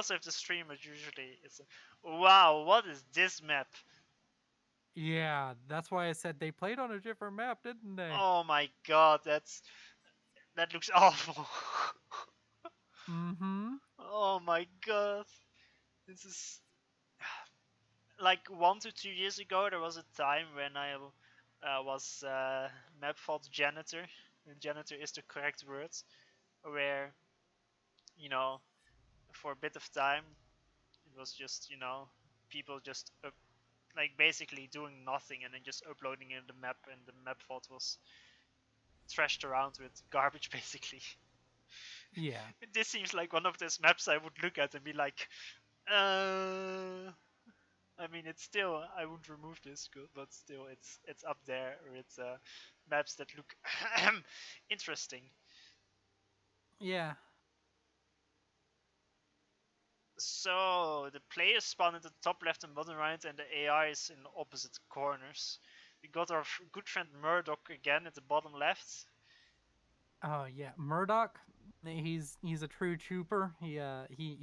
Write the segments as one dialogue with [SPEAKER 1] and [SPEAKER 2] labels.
[SPEAKER 1] also have the streamers usually. It's wow, what is this map?
[SPEAKER 2] Yeah, that's why I said they played on a different map, didn't they?
[SPEAKER 1] Oh my god, that looks awful.
[SPEAKER 2] Mm-hmm.
[SPEAKER 1] Oh my god, this is like 1 to 2 years ago. There was a time when I was map fault janitor, and janitor is the correct word, where you know for a bit of time it was just people just like basically doing nothing and then just uploading in the map, and the map fault was trashed around with garbage basically.
[SPEAKER 2] Yeah.
[SPEAKER 1] This seems like one of those maps I would look at and be like, uh I mean, it's still, I wouldn't remove this, but still, it's up there with maps that look interesting.
[SPEAKER 2] Yeah.
[SPEAKER 1] So the players spawn at the top left and bottom right, and the AI is in the opposite corners. We got our good friend Murdoch again at the bottom left.
[SPEAKER 2] Oh yeah, Murdoch. He's a true trooper. He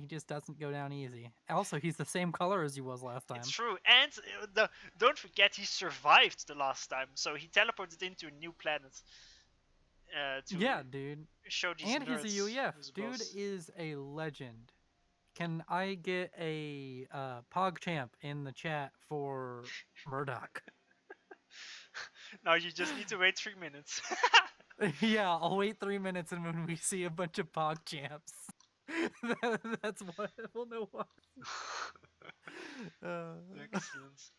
[SPEAKER 2] just doesn't go down easy. Also, he's the same color as he was last
[SPEAKER 1] It's
[SPEAKER 2] time.
[SPEAKER 1] true, and don't forget he survived the last time, so he teleported into a new planet to
[SPEAKER 2] Yeah, dude.
[SPEAKER 1] show these
[SPEAKER 2] And he's a
[SPEAKER 1] nerds
[SPEAKER 2] UEF.
[SPEAKER 1] who's
[SPEAKER 2] Dude
[SPEAKER 1] boss.
[SPEAKER 2] is a legend. Can I get a PogChamp in the chat for Murdoch?
[SPEAKER 1] Now you just need to wait 3 minutes.
[SPEAKER 2] Yeah, I'll wait 3 minutes, and when we see a bunch of PogChamps, that's what we'll know why.
[SPEAKER 1] Excellent.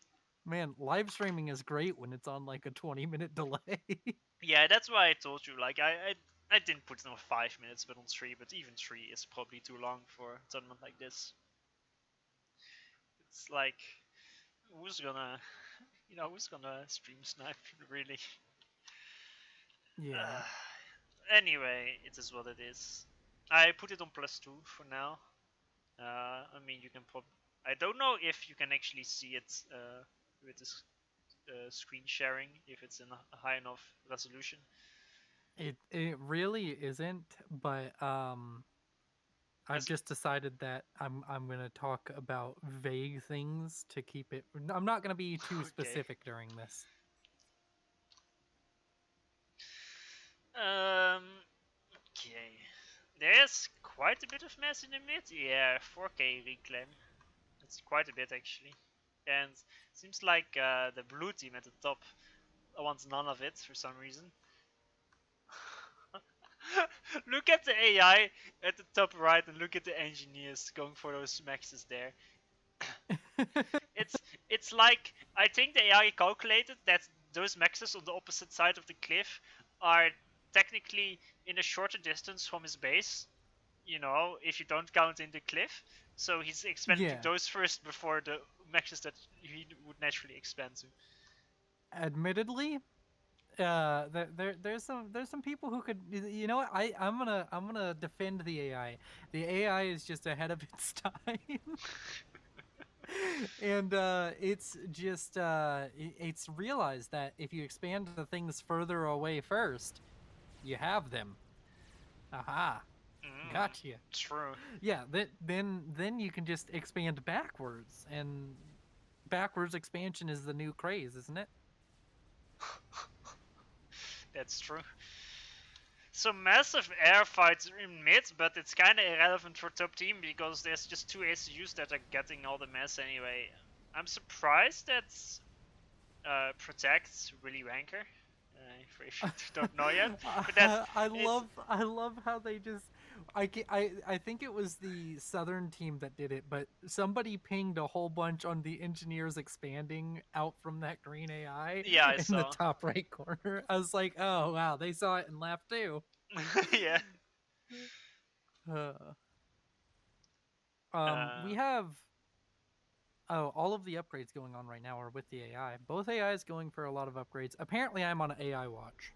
[SPEAKER 2] Man, live streaming is great when it's on like a 20-minute delay.
[SPEAKER 1] Yeah, that's why I told you. Like I didn't put it on 5 minutes, but on three. But even 3 is probably too long for a tournament like this. It's like who's gonna, who's gonna stream snipe really?
[SPEAKER 2] Yeah.
[SPEAKER 1] Anyway, it is what it is. I put it on +2 for now. I mean, you can I don't know if you can actually see it with this screen sharing if it's in a high enough resolution.
[SPEAKER 2] It really isn't, but I've
[SPEAKER 1] As
[SPEAKER 2] just decided that I'm gonna talk about vague things to keep it. I'm not gonna be too
[SPEAKER 1] okay.
[SPEAKER 2] specific during this.
[SPEAKER 1] Um. Okay. There's quite a bit of mass in the mid. Yeah, 4K reclaim. It's quite a bit actually. And seems like the blue team at the top wants none of it for some reason. Look at the AI at the top right and look at the engineers going for those maxes there. It's like I think the AI calculated that those maxes on the opposite side of the cliff are technically in a shorter distance from his base. If you don't count in the cliff, so he's expanding to
[SPEAKER 2] Yeah.
[SPEAKER 1] those first before the maxes that he would naturally expand to.
[SPEAKER 2] Admittedly, there's some people who could, you know what, I'm gonna defend the AI. The AI is just ahead of its time. And it's just it's realized that if you expand the things further away first, you have them. Aha, gotcha.
[SPEAKER 1] True.
[SPEAKER 2] Yeah, then you can just expand backwards, and backwards expansion is the new craze, isn't it?
[SPEAKER 1] That's true. So massive air fights in mid, but it's kind of irrelevant for top team because there's just two ACUs that are getting all the mess anyway. I'm surprised that protects really wanker. If you don't know yet, but that's
[SPEAKER 2] I
[SPEAKER 1] it's
[SPEAKER 2] love I love how they just I think it was the southern team that did it, but somebody pinged a whole bunch on the engineers expanding out from that green AI
[SPEAKER 1] yeah, I
[SPEAKER 2] in the
[SPEAKER 1] saw.
[SPEAKER 2] top right corner. I was like, oh wow, they saw it and laughed too.
[SPEAKER 1] Yeah.
[SPEAKER 2] Uh,
[SPEAKER 1] Uh,
[SPEAKER 2] we have all of the upgrades going on right now are with the AI. Both AIs going for a lot of upgrades. Apparently, I'm on an AI watch.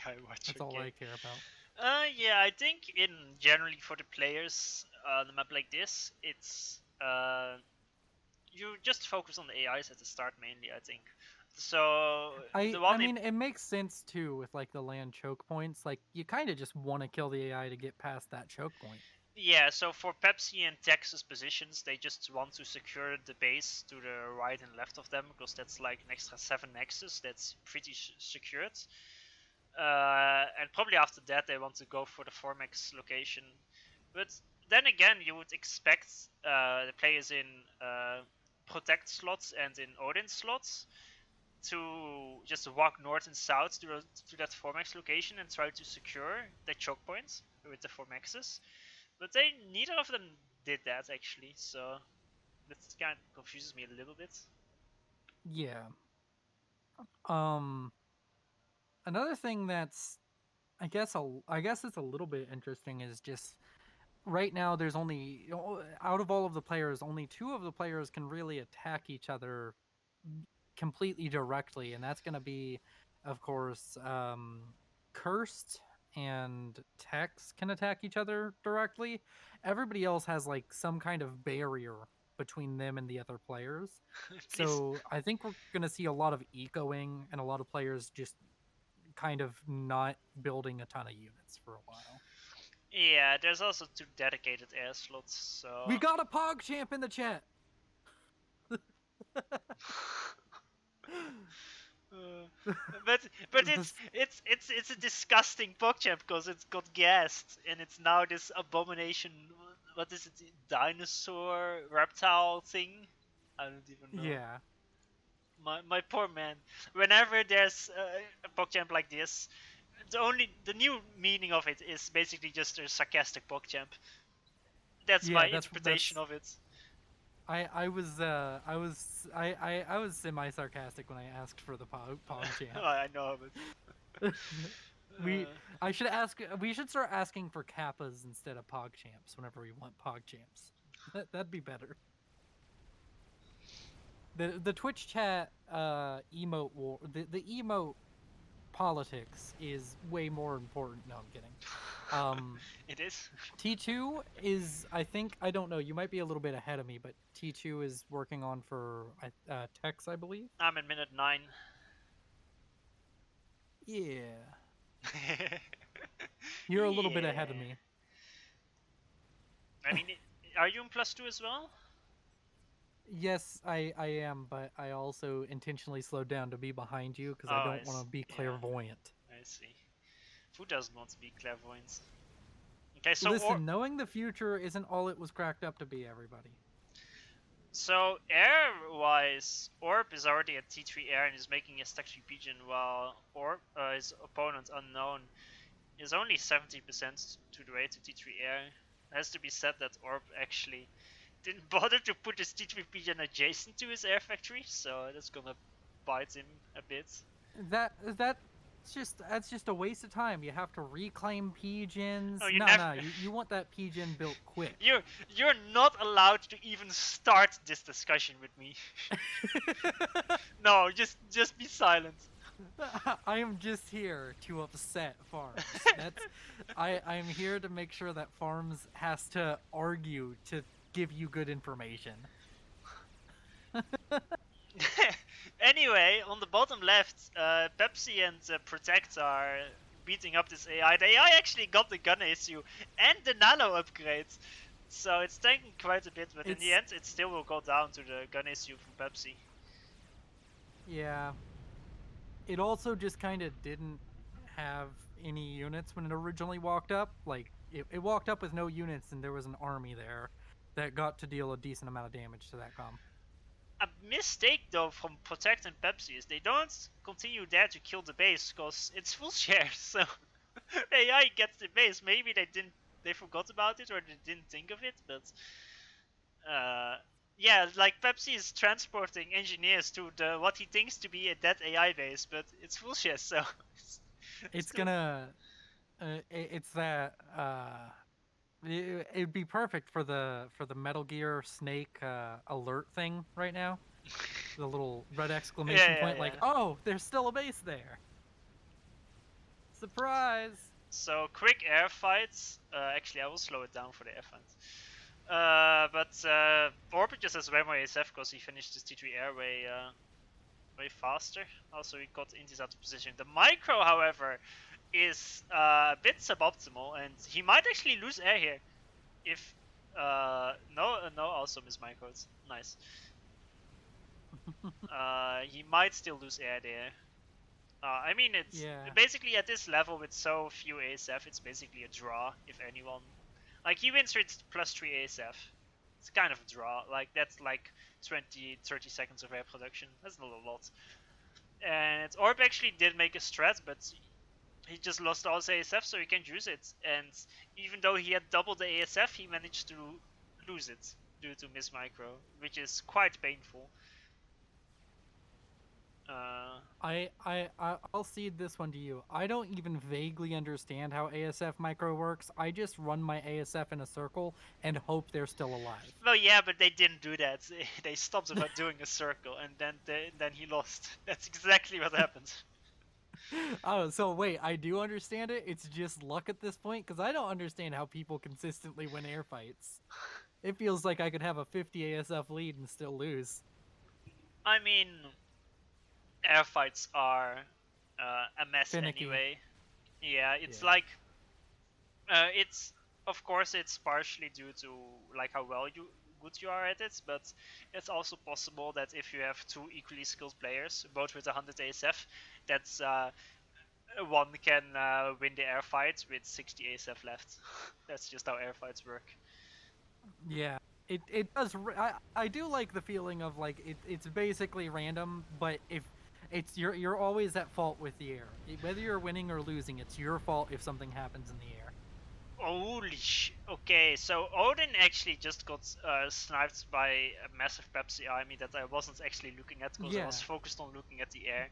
[SPEAKER 1] I watch.
[SPEAKER 2] That's all
[SPEAKER 1] Okay.
[SPEAKER 2] I care about.
[SPEAKER 1] Yeah, I think in generally for the players, the map like this, it's you just focus on the AIs at the start mainly. I think. So
[SPEAKER 2] I
[SPEAKER 1] the
[SPEAKER 2] I
[SPEAKER 1] one
[SPEAKER 2] mean, it makes sense too with like the land choke points. Like you kind of just want to kill the AI to get past that choke point.
[SPEAKER 1] Yeah, so for Pepsi and Texas positions, they just want to secure the base to the right and left of them because that's like an extra 7 nexus that's pretty secured. And probably after that, they want to go for the 4max location. But then again, you would expect the players in protect slots and in Odin slots to just walk north and south to that 4max location and try to secure the choke points with the 4maxes. But neither of them did that actually, so that kind of confuses me a little bit.
[SPEAKER 2] Yeah. Um. Another thing that's I guess it's a little bit interesting is just right now there's only out of all of the players, only two of the players can really attack each other completely directly, and that's going to be, of course, Cursed and Tex can attack each other directly. Everybody else has like some kind of barrier between them and the other players.
[SPEAKER 1] Please.
[SPEAKER 2] So I think we're going to see a lot of ecoing and a lot of players just kind of not building a ton of units for a while.
[SPEAKER 1] Yeah, there's also 2 dedicated air slots,
[SPEAKER 2] We
[SPEAKER 1] so.
[SPEAKER 2] got a PogChamp in the chat.
[SPEAKER 1] Uh, but it's a disgusting PogChamp because it's got gassed and it's now this abomination. What is it? Dinosaur reptile thing? I don't even know.
[SPEAKER 2] Yeah,
[SPEAKER 1] My poor man. Whenever there's a PogChamp like this, the new meaning of it is basically just a sarcastic PogChamp. That's my
[SPEAKER 2] yeah,
[SPEAKER 1] interpretation
[SPEAKER 2] that's
[SPEAKER 1] of it.
[SPEAKER 2] I was semi sarcastic when I asked for the PogChamp.
[SPEAKER 1] I know, but
[SPEAKER 2] we
[SPEAKER 1] uh,
[SPEAKER 2] we should start asking for Kappas instead of PogChamps whenever we want PogChamps. That'd be better. The Twitch chat emote war the emote politics is way more important. No, I'm kidding.
[SPEAKER 1] it is.
[SPEAKER 2] T2 is, I think, I don't know, you might be a little bit ahead of me, but T2 is working on for Tex, I believe.
[SPEAKER 1] I'm in minute 9.
[SPEAKER 2] Yeah. You're a little bit ahead of
[SPEAKER 1] Yeah.
[SPEAKER 2] me.
[SPEAKER 1] I mean, are you in +2 as well?
[SPEAKER 2] Yes, I am, but I also intentionally slowed down to be behind you because I
[SPEAKER 1] Oh, I
[SPEAKER 2] don't want to be
[SPEAKER 1] yeah,
[SPEAKER 2] clairvoyant.
[SPEAKER 1] I see. Who doesn't want to be clairvoyant? Okay,
[SPEAKER 2] Listen, knowing the future isn't all it was cracked up to be, everybody.
[SPEAKER 1] So air-wise, Orb is already at T3 air and is making a stack 3 pigeon, while his opponent unknown is only 70% to the way to T3 air. It has to be said that Orb actually didn't bother to put his T3 pigeon adjacent to his air factory, so that's gonna bite him a bit.
[SPEAKER 2] That's just a waste of time. You have to reclaim pigeons.
[SPEAKER 1] Oh, you
[SPEAKER 2] No,
[SPEAKER 1] never.
[SPEAKER 2] no, you want that pigeon built quick.
[SPEAKER 1] You're not allowed to even start this discussion with me. No, just be silent.
[SPEAKER 2] I am just here to upset Farms. I am here to make sure that Farms has to argue to give you good information.
[SPEAKER 1] Anyway, on the bottom left, Pepsi and Protect are beating up this AI. The AI actually got the gun issue and the nano upgrade, so it's tanking quite a bit. But in the end, it still will go down to the gun issue from Pepsi.
[SPEAKER 2] Yeah. It also just kind of didn't have any units when it originally walked up. Like, it walked up with no units, and there was an army there that got to deal a decent amount of damage to that comp.
[SPEAKER 1] A mistake though from Protect and Pepsi is they don't continue there to kill the base because it's full share. So the AI gets the base. Maybe they forgot about it or they didn't think of it, but yeah, like Pepsi is transporting engineers to the what he thinks to be a dead AI base, but it's full share. So
[SPEAKER 2] it's gonna it's that it'd be perfect for the Metal Gear Snake alert thing right now. The little red exclamation point, like, oh, there's still a base there. Surprise!
[SPEAKER 1] So quick air fights. Actually, I will slow it down for the air fights. But Orbit just has way more ASF because he finished his T3 air way faster. Also, he got Indies out of position. The micro, however, is a bit suboptimal, and he might actually lose air here. if no also miss micros. Nice. He might still lose air there. I mean, it's
[SPEAKER 2] Yeah.
[SPEAKER 1] basically at this level with so few ASF, it's basically a draw, if anyone. Like, he wins with plus 3 ASF. It's kind of a draw. Like, that's like 20, 30 seconds of air production. That's not a lot. And Orb actually did make a strat, but he just lost all his ASF, so he can't use it. And even though he had double the ASF, he managed to lose it due to miss micro, which is quite painful. Uh,
[SPEAKER 2] I'll cede this one to you. I don't even vaguely understand how ASF micro works. I just run my ASF in a circle and hope they're still alive.
[SPEAKER 1] Well, yeah, but they didn't do that. They stopped about doing a circle, and then he lost. That's exactly what happened.
[SPEAKER 2] Oh, so wait, I do understand it. It's just luck at this point because I don't understand how people consistently win air fights. It feels like I could have a 50 ASF lead and still lose.
[SPEAKER 1] I mean, air fights are a mess
[SPEAKER 2] Finicky.
[SPEAKER 1] anyway. Yeah, it's
[SPEAKER 2] Yeah.
[SPEAKER 1] like it's of course it's partially due to like how good you are at it, but it's also possible that if you have two equally skilled players, both with 100 ASF, that's one can win the air fight with 60 ASF left. That's just how air fights work.
[SPEAKER 2] Yeah. It does. I do like the feeling of like it's basically random, but if it's you're always at fault with the air. Whether you're winning or losing, it's your fault if something happens in the air.
[SPEAKER 1] Holy sh! Okay, so Odin actually just got sniped by a massive Pepsi army that I wasn't actually looking at because I
[SPEAKER 2] Yeah.
[SPEAKER 1] was focused on looking at the air.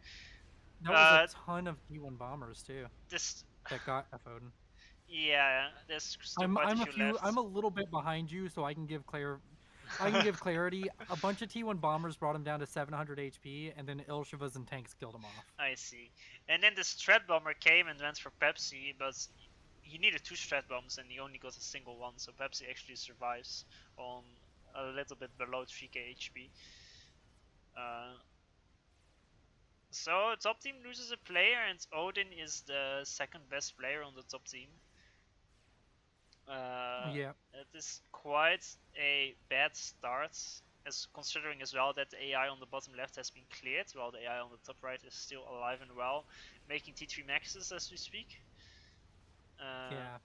[SPEAKER 2] That was a
[SPEAKER 1] Uh,
[SPEAKER 2] ton of T1 bombers too
[SPEAKER 1] this,
[SPEAKER 2] that got Foden.
[SPEAKER 1] yeah, there's still quite a few
[SPEAKER 2] I'm
[SPEAKER 1] left.
[SPEAKER 2] a little bit behind you, so I can give I can give clarity. A bunch of T1 bombers brought him down to 700 HP, and then Ilshivas and tanks killed him off.
[SPEAKER 1] I see. And then the Strat Bomber came and went for Pepsi, but he needed two Strat Bombs and he only got a single one, so Pepsi actually survives on a little bit below 3k HP. Uh, So top team loses a player, and Odin is the second best player on the top team.
[SPEAKER 2] Yeah.
[SPEAKER 1] It is quite a bad start, as considering as well that the AI on the bottom left has been cleared, while the AI on the top right is still alive and well, making T3 maxes as we speak.
[SPEAKER 2] Yeah.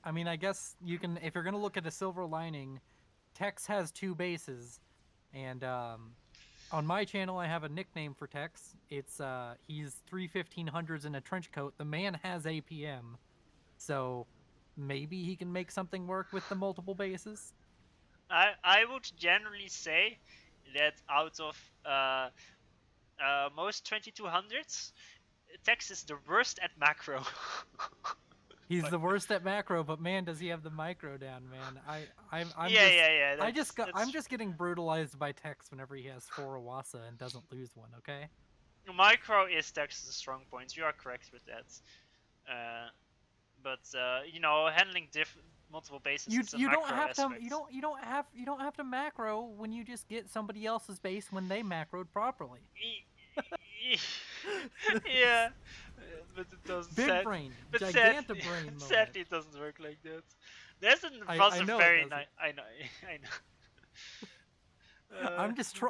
[SPEAKER 2] I mean, I guess you can if you're gonna look at a silver lining. Tex has two bases, and on my channel I have a nickname for Tex. It's he's 3 1500s in a trench coat. The man has APM, so maybe he can make something work with the multiple bases.
[SPEAKER 1] I would generally say that out of most 2200s, Tex is the worst at macro.
[SPEAKER 2] He's
[SPEAKER 1] But
[SPEAKER 2] the worst at macro, but man, does he have the micro down, man. I'm
[SPEAKER 1] yeah,
[SPEAKER 2] just
[SPEAKER 1] yeah, yeah.
[SPEAKER 2] I'm
[SPEAKER 1] That's
[SPEAKER 2] just getting brutalized by Tex whenever he has 4 Awasa and doesn't lose one, okay?
[SPEAKER 1] micro is Tex's strong point. You are correct with that. But you know, handling multiple bases is a
[SPEAKER 2] You don't
[SPEAKER 1] macro
[SPEAKER 2] have to
[SPEAKER 1] aspect.
[SPEAKER 2] you don't have to macro when you just get somebody else's base when they macroed properly.
[SPEAKER 1] Yeah, but it doesn't.
[SPEAKER 2] Big brain,
[SPEAKER 1] But
[SPEAKER 2] gigantic brain moment.
[SPEAKER 1] sadly, it doesn't work like that. There's
[SPEAKER 2] I
[SPEAKER 1] a
[SPEAKER 2] know it
[SPEAKER 1] very
[SPEAKER 2] doesn't.
[SPEAKER 1] nice. I know. I know.
[SPEAKER 2] I'm
[SPEAKER 1] I
[SPEAKER 2] just
[SPEAKER 1] know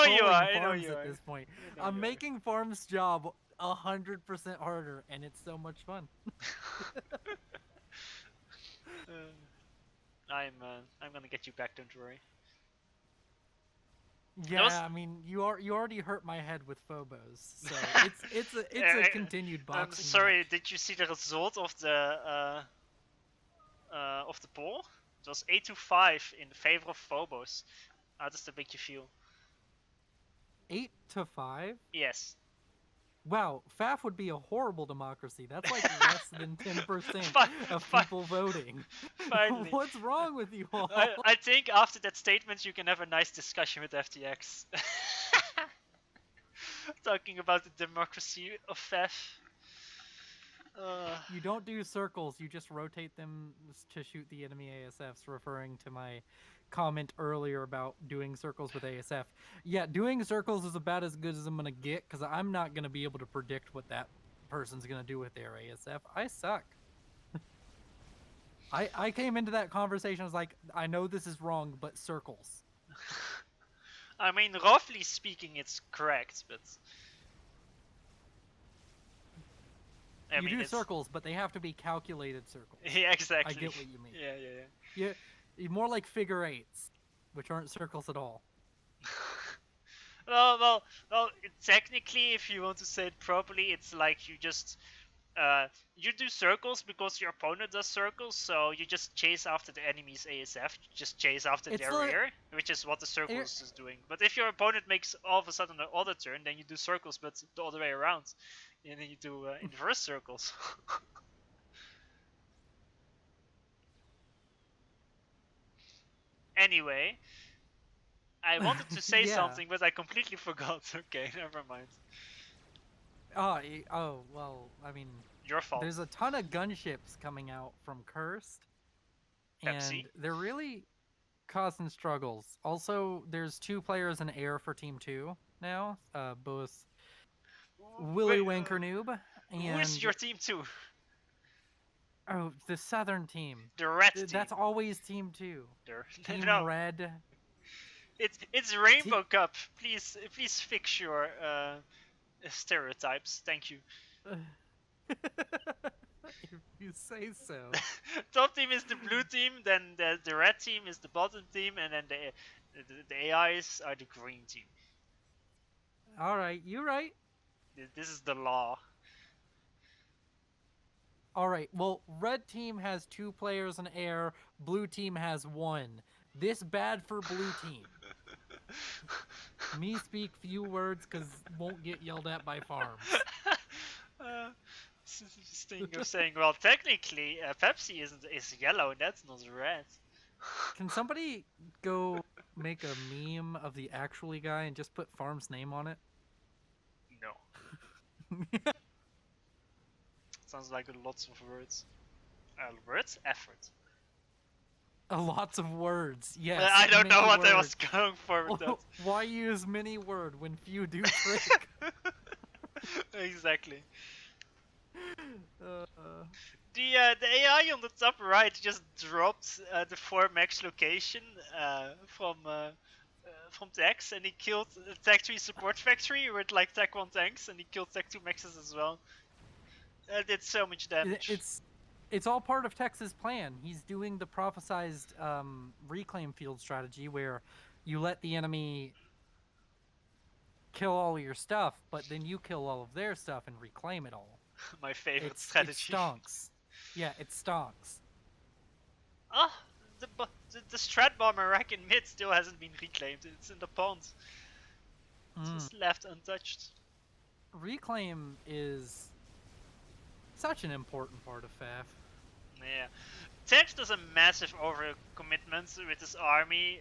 [SPEAKER 1] you
[SPEAKER 2] trolling
[SPEAKER 1] are. I know
[SPEAKER 2] farms
[SPEAKER 1] you
[SPEAKER 2] at
[SPEAKER 1] are.
[SPEAKER 2] this point.
[SPEAKER 1] I know
[SPEAKER 2] I'm
[SPEAKER 1] you
[SPEAKER 2] making farms job 100% harder, and it's so much fun.
[SPEAKER 1] are. I'm gonna get you back. Don't worry. Those
[SPEAKER 2] Yeah, I mean, you already hurt my head with Phobos, so it's a
[SPEAKER 1] Uh,
[SPEAKER 2] continued
[SPEAKER 1] I'm
[SPEAKER 2] boxing
[SPEAKER 1] sorry.
[SPEAKER 2] match.
[SPEAKER 1] Did you see the result of the poll? It was 8-5 in favor of Phobos. How does that make you feel?
[SPEAKER 2] 8-5.
[SPEAKER 1] Yes.
[SPEAKER 2] Wow, FAF would be a horrible democracy. That's like less than 10%
[SPEAKER 1] Fi-
[SPEAKER 2] of
[SPEAKER 1] fi-
[SPEAKER 2] people voting.
[SPEAKER 1] Finally.
[SPEAKER 2] What's wrong with you
[SPEAKER 1] I,
[SPEAKER 2] all?
[SPEAKER 1] I think after that statement you can have a nice discussion with FTX. Talking about the democracy of FAF.
[SPEAKER 2] You don't do circles, you just rotate them to shoot the enemy ASFs, referring to my comment earlier about doing circles with ASF. Yeah, doing circles is about as good as I'm going to get because I'm not going to be able to predict what that person's going to do with their ASF. I suck. I came into that conversation, I was like, I know this is wrong, but circles.
[SPEAKER 1] I mean, roughly speaking, it's correct, but I
[SPEAKER 2] You
[SPEAKER 1] mean,
[SPEAKER 2] do
[SPEAKER 1] it's
[SPEAKER 2] circles, but they have to be calculated circles.
[SPEAKER 1] yeah,
[SPEAKER 2] I
[SPEAKER 1] exactly.
[SPEAKER 2] get what you mean.
[SPEAKER 1] Yeah.
[SPEAKER 2] More like figure eights, which aren't circles at all.
[SPEAKER 1] Well. Technically, if you want to say it properly, it's like you do circles because your opponent does circles, so you just chase after the enemy's ASF, you just chase after
[SPEAKER 2] It's
[SPEAKER 1] their
[SPEAKER 2] like
[SPEAKER 1] rear, which is what the
[SPEAKER 2] it,
[SPEAKER 1] circles is doing. But if your opponent makes all of a sudden an other turn, then you do circles, but the other way around, and then you do inverse circles. Anyway, I wanted to say
[SPEAKER 2] yeah.
[SPEAKER 1] something, but I completely forgot. Okay, never mind.
[SPEAKER 2] Oh well. I mean,
[SPEAKER 1] Your fault.
[SPEAKER 2] there's a ton of gunships coming out from Cursed,
[SPEAKER 1] Pepsi.
[SPEAKER 2] and they're really causing struggles. Also, there's 2 players in air for Team 2 now. Both Willy
[SPEAKER 1] Wait,
[SPEAKER 2] Wanker Noob
[SPEAKER 1] who is
[SPEAKER 2] and
[SPEAKER 1] your team too?
[SPEAKER 2] the Southern team.
[SPEAKER 1] The red team.
[SPEAKER 2] That's always Team 2. Team
[SPEAKER 1] No,
[SPEAKER 2] Red.
[SPEAKER 1] it's
[SPEAKER 2] Te-
[SPEAKER 1] Rainbow Cup. Please fix your stereotypes. Thank you.
[SPEAKER 2] if you say so.
[SPEAKER 1] Top team is the blue team, then the red team is the bottom team, and then the AIs are the green team.
[SPEAKER 2] All right, you right.
[SPEAKER 1] This is the law.
[SPEAKER 2] All right. Well, red team has 2 players in air. Blue team has 1. This bad for blue team. Me speak few words because won't get yelled at by farms.
[SPEAKER 1] uh, this thing of saying, well, technically, Pepsi is yellow, and that's not red.
[SPEAKER 2] Can somebody go make a meme of the actually guy and just put farm's name on it?
[SPEAKER 1] No. Sounds like lots of words. Words? Effort.
[SPEAKER 2] Lots of words. Yes.
[SPEAKER 1] I don't know
[SPEAKER 2] many
[SPEAKER 1] what I
[SPEAKER 2] words.
[SPEAKER 1] was going for with that.
[SPEAKER 2] Why use many word when few do trick?
[SPEAKER 1] Exactly.
[SPEAKER 2] uh,
[SPEAKER 1] The AI on the top right just dropped the 4 max location from Tex, and he killed the Tech 3 support factory with like Tech 1 tanks, and he killed Tech 2 maxes as well. Did so much damage.
[SPEAKER 2] it's all part of Tex's plan. He's doing the prophesized reclaim field strategy where you let the enemy kill all your stuff, but then you kill all of their stuff and reclaim it all.
[SPEAKER 1] My favorite
[SPEAKER 2] It
[SPEAKER 1] strategy.
[SPEAKER 2] stonks. Yeah, it stonks.
[SPEAKER 1] Ah, the Strat Bomber rack in mid still hasn't been reclaimed. It's in the pond. It's just left untouched.
[SPEAKER 2] Reclaim is such an important part of FAF.
[SPEAKER 1] Yeah. Tex does a massive overcommitment with his army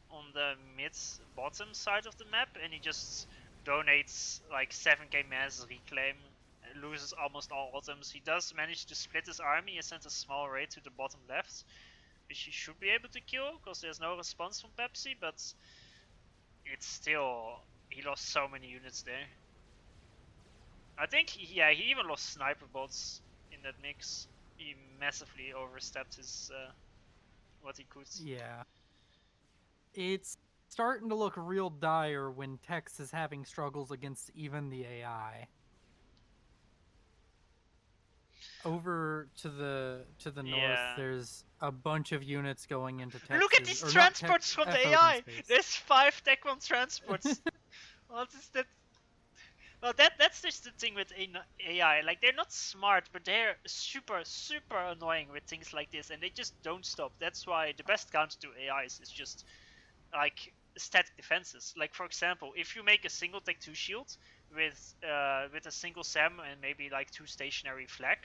[SPEAKER 1] on the mid-bottom side of the map, and he just donates like 7k mass reclaim, loses almost all items. He does manage to split his army and sends a small raid to the bottom left, which he should be able to kill because there's no response from Pepsi, but it's still, he lost so many units there. I think he even lost sniper bots in that mix. He massively overstepped his what he could.
[SPEAKER 2] Yeah. It's starting to look real dire when Tex is having struggles against even the AI. Over to the north, there's a bunch of units going into Texas.
[SPEAKER 1] Look at these transports from the AI! There's 5 Tech 1 transports! What is that? Well, that's just the thing with AI. Like, they're not smart, but they're super annoying with things like this, and they just don't stop. That's why the best counter to AIs is just like static defenses. Like, for example, if you make a single Tech 2 shield with a single SAM and maybe like 2 stationary flag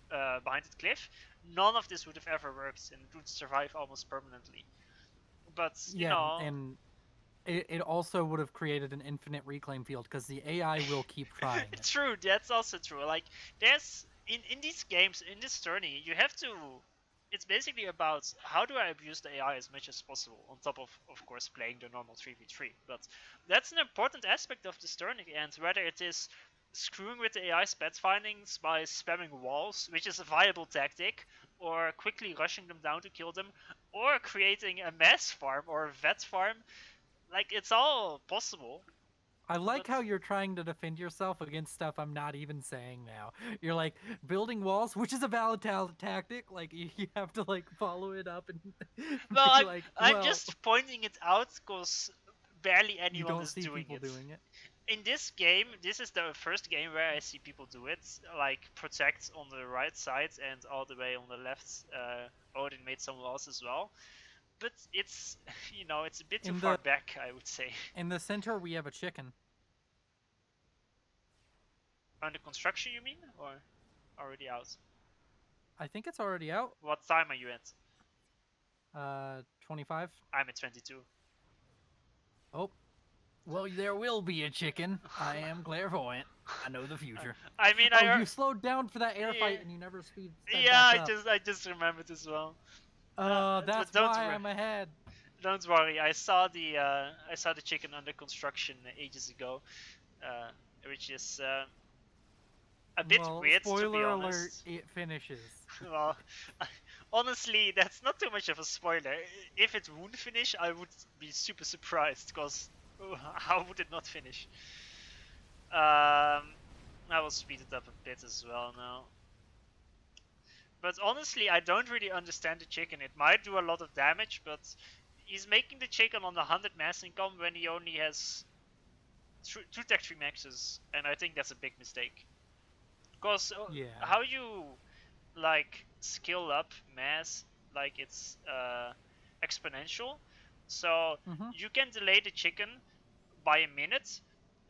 [SPEAKER 1] behind the cliff, none of this would have ever worked, and it would survive almost permanently. But you know,
[SPEAKER 2] and it also would have created an infinite reclaim field because the AI will keep trying.
[SPEAKER 1] True, that's also true. Like, there's in these games, in this tourney, you have to. It's basically about how do I abuse the AI as much as possible, on top of course, playing the normal 3v3. But that's an important aspect of this tourney, and whether it is screwing with the AI's pet findings by spamming walls, which is a viable tactic, or quickly rushing them down to kill them, or creating a mass farm or a vet farm. Like, it's all possible.
[SPEAKER 2] I like
[SPEAKER 1] But
[SPEAKER 2] how you're trying to defend yourself against stuff I'm not even saying now. You're like building walls, which is a valid tactic. Like you have to like follow it up and
[SPEAKER 1] well,
[SPEAKER 2] be
[SPEAKER 1] I'm
[SPEAKER 2] like,
[SPEAKER 1] I'm
[SPEAKER 2] well,
[SPEAKER 1] just pointing it out because barely
[SPEAKER 2] you
[SPEAKER 1] anyone
[SPEAKER 2] don't
[SPEAKER 1] is
[SPEAKER 2] see
[SPEAKER 1] doing
[SPEAKER 2] people
[SPEAKER 1] it.
[SPEAKER 2] doing it.
[SPEAKER 1] In this game, this is the first game where I see people do it. Like protect on the right side and all the way on the left. Odin made some walls as well, but it's it's a bit too
[SPEAKER 2] In
[SPEAKER 1] far
[SPEAKER 2] the
[SPEAKER 1] back, I would say.
[SPEAKER 2] in the center we have a chicken.
[SPEAKER 1] Under construction, you mean, or already out?
[SPEAKER 2] I think it's already out.
[SPEAKER 1] What time are you at?
[SPEAKER 2] 25.
[SPEAKER 1] I'm at 22.
[SPEAKER 2] Oh, well, there will be a chicken. I am clairvoyant. I know the future.
[SPEAKER 1] I mean,
[SPEAKER 2] Oh, you slowed down for that air
[SPEAKER 1] yeah,
[SPEAKER 2] fight and you never sped
[SPEAKER 1] yeah.
[SPEAKER 2] back
[SPEAKER 1] I
[SPEAKER 2] up.
[SPEAKER 1] just I just remembered as well. But
[SPEAKER 2] That's why I'm ahead.
[SPEAKER 1] don't worry. I saw the chicken under construction ages ago, uh, which is a bit
[SPEAKER 2] Well,
[SPEAKER 1] weird to be
[SPEAKER 2] spoiler alert,
[SPEAKER 1] honest.
[SPEAKER 2] it finishes.
[SPEAKER 1] Well, honestly, that's not too much of a spoiler. If it wouldn't finish, I would be super surprised because how would it not finish? I will speed it up a bit as well now. But honestly, I don't really understand the chicken. It might do a lot of damage, but he's making the chicken on 100 mass income when he only has two tech 3 maxes, and I think that's a big mistake. Because
[SPEAKER 2] Yeah.
[SPEAKER 1] how you like skill up mass, like it's exponential, so
[SPEAKER 2] Mm-hmm.
[SPEAKER 1] you can delay the chicken by a minute,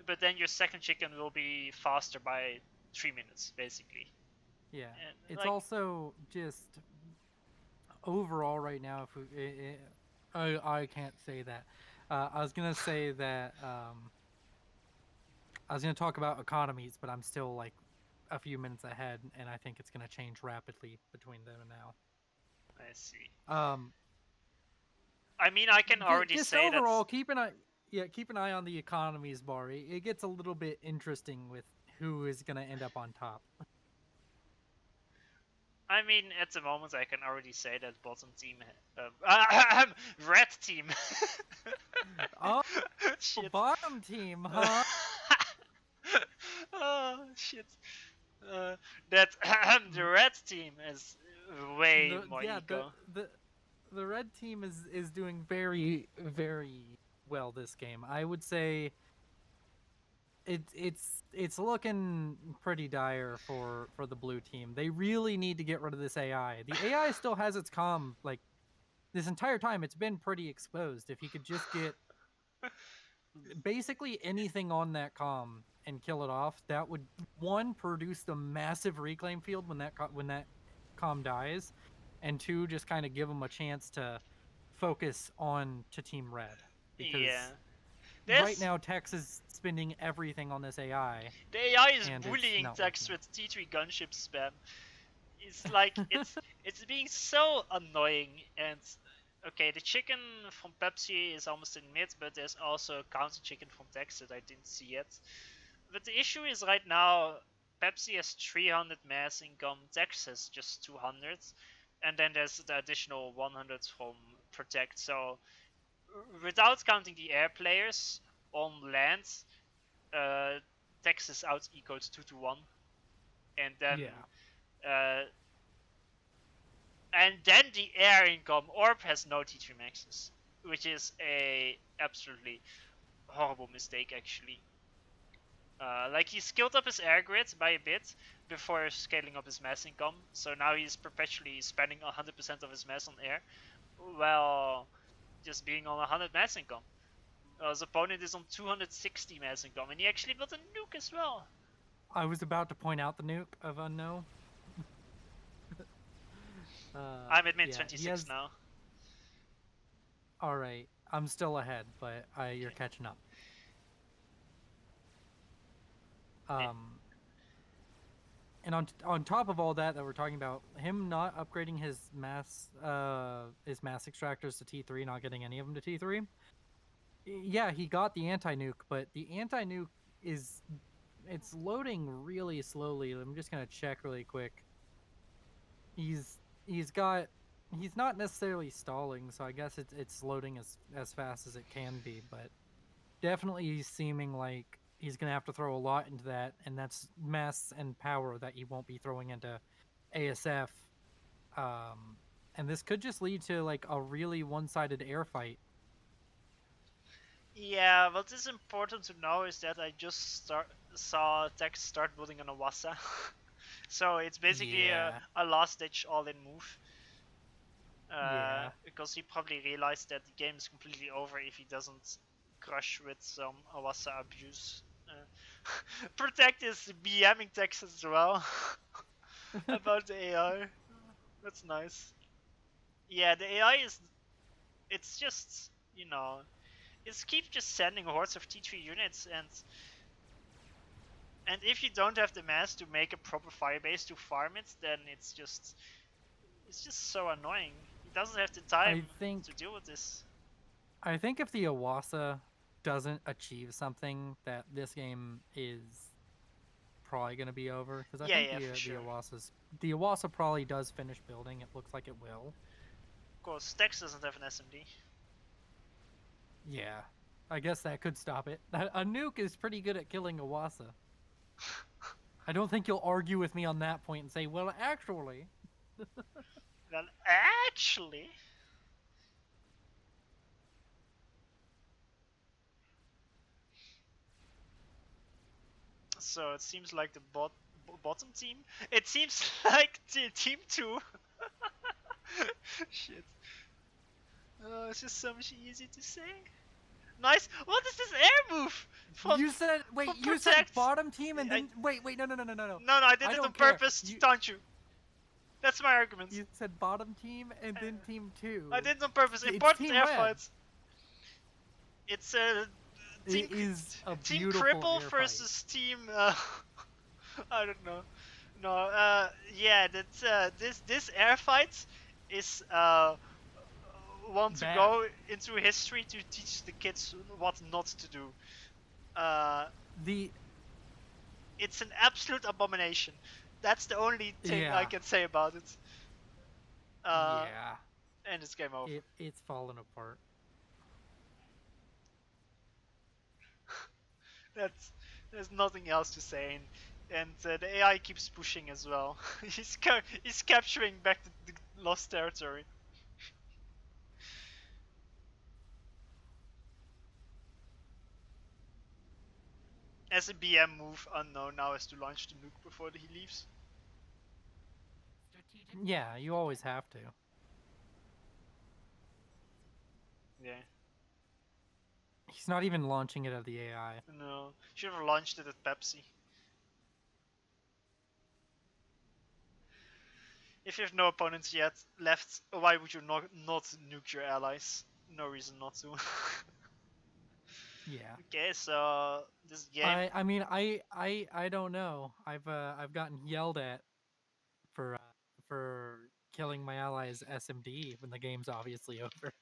[SPEAKER 1] but then your second chicken will be faster by 3 minutes, basically.
[SPEAKER 2] Yeah.
[SPEAKER 1] And
[SPEAKER 2] It's
[SPEAKER 1] like,
[SPEAKER 2] also just overall right now. If I can't say that. I was gonna say that. I was gonna talk about economies, but I'm still like a few minutes ahead, and I think it's gonna change rapidly between then and now.
[SPEAKER 1] I see.
[SPEAKER 2] Um,
[SPEAKER 1] I mean, I can already
[SPEAKER 2] just
[SPEAKER 1] say that.
[SPEAKER 2] overall, keep an eye on the economies bar. It gets a little bit interesting with who is gonna end up on top.
[SPEAKER 1] I mean, at the moment, I can already say that bottom team, red team.
[SPEAKER 2] Oh,
[SPEAKER 1] Shit.
[SPEAKER 2] bottom team, huh?
[SPEAKER 1] Oh shit. That the red team is way
[SPEAKER 2] The
[SPEAKER 1] more
[SPEAKER 2] yeah
[SPEAKER 1] ego.
[SPEAKER 2] the red team is doing very well this game. I would say it's looking pretty dire for the blue team. They really need to get rid of this AI. The AI still has its comm like this entire time. It's been pretty exposed. If you could just get basically anything on that comm and kill it off, that would one produce the massive reclaim field when that comm dies, and two just kind of give them a chance to focus on to Team Red
[SPEAKER 1] Yeah.
[SPEAKER 2] because right
[SPEAKER 1] There's
[SPEAKER 2] now Tex is spending everything on this AI
[SPEAKER 1] the AI is
[SPEAKER 2] and it's
[SPEAKER 1] bullying
[SPEAKER 2] not
[SPEAKER 1] Tex
[SPEAKER 2] working out.
[SPEAKER 1] with T3 gunship spam. It's like it's being so annoying. And okay, the chicken from Pepsi is almost in mid, but there's also a counter chicken from Tex that I didn't see yet. But the issue is right now Pepsi has 300 mass income, Tex has just 200, and then there's the additional 100 from Protect. So without counting the air players on land, uh, Tex is out equals 2 to 1, and then
[SPEAKER 2] Yeah.
[SPEAKER 1] uh, the air income Orb has no T3 maxes, which is a absolutely horrible mistake actually. Like he scaled up his air grid by a bit before scaling up his mass income, so now he's perpetually spending 100% of his mass on air, while just being on 100 mass income. His opponent is on 260 mass income, and he actually built a nuke as well.
[SPEAKER 2] I was about to point out the nuke of Unknown.
[SPEAKER 1] I'm at mid
[SPEAKER 2] Yeah, he
[SPEAKER 1] 26
[SPEAKER 2] has.
[SPEAKER 1] now.
[SPEAKER 2] All right, I'm still ahead, but you're
[SPEAKER 1] Okay.
[SPEAKER 2] catching up.
[SPEAKER 1] Eh,
[SPEAKER 2] And on top of all that we're talking about, him not upgrading his mass extractors to T3, not getting any of them to T3. Yeah, he got the anti nuke, but the anti nuke it's loading really slowly. I'm just gonna check really quick. He's he's got he's not necessarily stalling, so I guess it's loading as fast as it can be, but definitely he's seeming like he's gonna have to throw a lot into that, and that's mass and power that he won't be throwing into ASF. Um, and this could just lead to like a really one-sided air fight.
[SPEAKER 1] Yeah, what is important to know is that I just saw Tex start building an Awasa. So it's basically
[SPEAKER 2] Yeah,
[SPEAKER 1] a last ditch all in move.
[SPEAKER 2] yeah.
[SPEAKER 1] Because he probably realized that the game is completely over if he doesn't crush with some Awasa abuse. Protect is BMing Tex as well about the AI. That's nice. Yeah, the AI is. It's just, it's keep just sending hordes of T3 units, and if you don't have the mass to make a proper firebase to farm it, then it's just so annoying. He doesn't have the time
[SPEAKER 2] I think
[SPEAKER 1] to deal with this.
[SPEAKER 2] I think if the Awasa doesn't achieve something, that this game is probably going to be over, because I
[SPEAKER 1] Yeah,
[SPEAKER 2] think
[SPEAKER 1] yeah, for
[SPEAKER 2] the
[SPEAKER 1] sure.
[SPEAKER 2] Awasa probably does finish building. It looks like it will.
[SPEAKER 1] Of course, Stex doesn't have an SMD.
[SPEAKER 2] Yeah, I guess that could stop it. A nuke is pretty good at killing Awasa. I don't think you'll argue with me on that point and say, well, actually.
[SPEAKER 1] Well, actually, so it seems like the bottom team. It seems like team two. Shit. Oh, it's just so much easy to say. Nice. What is this air move
[SPEAKER 2] You said,
[SPEAKER 1] from
[SPEAKER 2] wait, you said
[SPEAKER 1] Protect?
[SPEAKER 2] bottom team and
[SPEAKER 1] I,
[SPEAKER 2] then, wait, no, no, no, no, no, no.
[SPEAKER 1] no, no, I did
[SPEAKER 2] I
[SPEAKER 1] it on
[SPEAKER 2] don't care.
[SPEAKER 1] purpose to taunt you. That's my argument.
[SPEAKER 2] You said bottom team and
[SPEAKER 1] Uh,
[SPEAKER 2] then team
[SPEAKER 1] I
[SPEAKER 2] two.
[SPEAKER 1] did it on purpose.
[SPEAKER 2] It's
[SPEAKER 1] Important
[SPEAKER 2] team
[SPEAKER 1] air
[SPEAKER 2] red.
[SPEAKER 1] fights. It's a team
[SPEAKER 2] It is a
[SPEAKER 1] team
[SPEAKER 2] beautiful
[SPEAKER 1] cripple
[SPEAKER 2] air fight.
[SPEAKER 1] versus team. I don't know. No. Yeah. That's this air fight is want to
[SPEAKER 2] Bad.
[SPEAKER 1] go into history to teach the kids what not to do. Uh,
[SPEAKER 2] The
[SPEAKER 1] it's an absolute abomination. That's the only thing I
[SPEAKER 2] yeah,
[SPEAKER 1] can say about it. Uh,
[SPEAKER 2] yeah.
[SPEAKER 1] and it's game over.
[SPEAKER 2] It's fallen apart.
[SPEAKER 1] That's There's nothing else to say, and the AI keeps pushing as well. He's capturing back the lost territory. As a BM move, unknown now is to launch the nuke before he leaves.
[SPEAKER 2] Yeah, you always have to.
[SPEAKER 1] Yeah.
[SPEAKER 2] He's not even launching it at the AI.
[SPEAKER 1] No, should have launched it at Pepsi. If you have no opponents yet left, why would you not nuke your allies? No reason not to.
[SPEAKER 2] Yeah.
[SPEAKER 1] Okay, so this game.
[SPEAKER 2] I mean I don't know. I've gotten yelled at for killing my allies SMD when the game's obviously over.